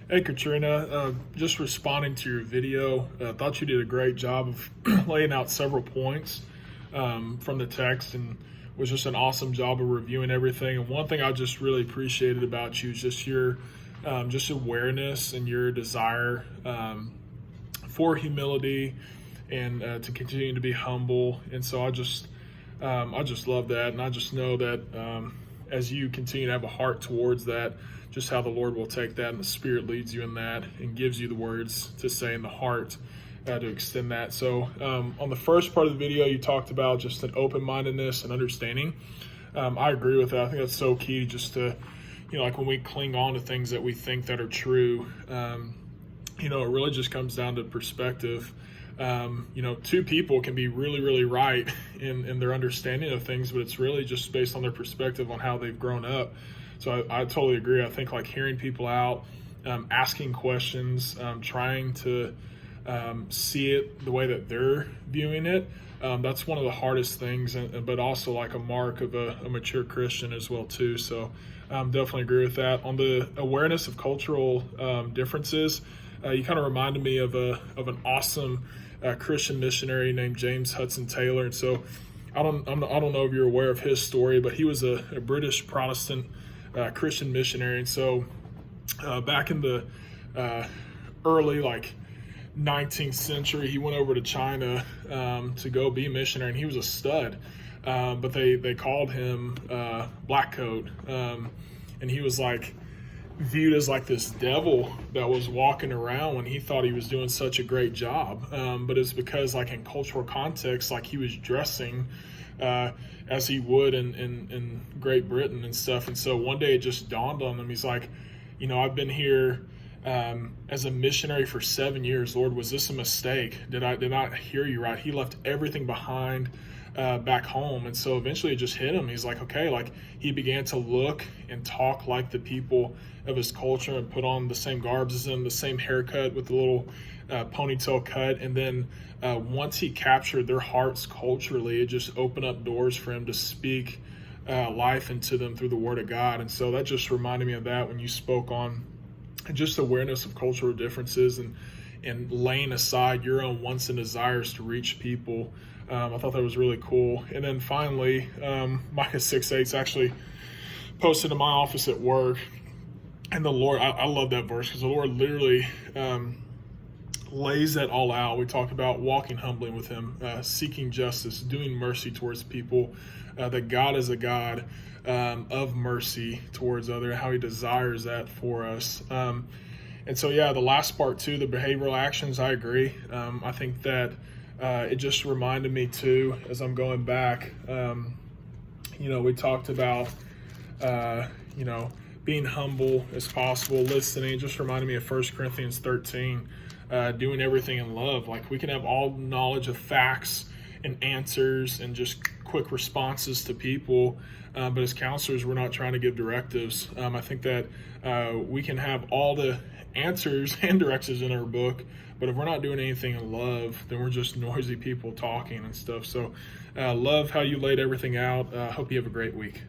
Hey Katrina, just responding to your video, thought you did a great job of laying out several points from the text, and was just an awesome job of reviewing everything. And one thing I just really appreciated about you is just your just awareness and your desire for humility and to continue to be humble. And so I just love that, and I just know that as you continue to have a heart towards that, just how the Lord will take that and the Spirit leads you in that and gives you the words to say in the heart to extend that. So on the first part of the video, you talked about just an open-mindedness and understanding. I agree with that. I think that's so key, just to, like when we cling on to things that we think that are true, it really just comes down to perspective. Two people can be really, really right in their understanding of things, but it's really just based on their perspective on how they've grown up. So I totally agree. I think like hearing people out, asking questions, trying to see it the way that they're viewing it, that's one of the hardest things, but also like a mark of a mature Christian as well too. So definitely agree with that. On the awareness of cultural differences, you kind of reminded me of an awesome Christian missionary named James Hudson Taylor. And so I don't know if you're aware of his story, but he was a British Protestant Christian missionary. And so back in the early 19th century, he went over to China to go be a missionary, and he was a stud. But they called him Black Coat, and he was viewed as this devil that was walking around when he thought he was doing such a great job. But it's because in cultural context, he was dressing as he would in Great Britain and stuff. And so one day it just dawned on him. He's like, I've been here as a missionary for 7 years. Lord, was this a mistake? Did I not hear you right? He left everything behind back home. And so eventually it just hit him. He's like, okay, he began to look and talk like the people of his culture and put on the same garbs as them, the same haircut with the little ponytail cut. And then once he captured their hearts culturally, it just opened up doors for him to speak life into them through the Word of God. And so that just reminded me of that when you spoke on just awareness of cultural differences and laying aside your own wants and desires to reach people. I thought that was really cool. And then finally, Micah 6:8 actually posted in my office at work. And the Lord, I love that verse because the Lord literally lays that all out. We talk about walking humbly with Him, seeking justice, doing mercy towards people, that God is a God of mercy towards others, how He desires that for us. And so, the last part too, the behavioral actions, I agree. I think that it just reminded me too, as I'm going back, we talked about, being humble as possible, listening. It just reminded me of 1 Corinthians 13, doing everything in love. We can have all knowledge of facts and answers and just quick responses to people, but as counselors, we're not trying to give directives. I think that we can have all the answers and directives in our book, but if we're not doing anything in love, then we're just noisy people talking and stuff. So love how you laid everything out. Hope you have a great week.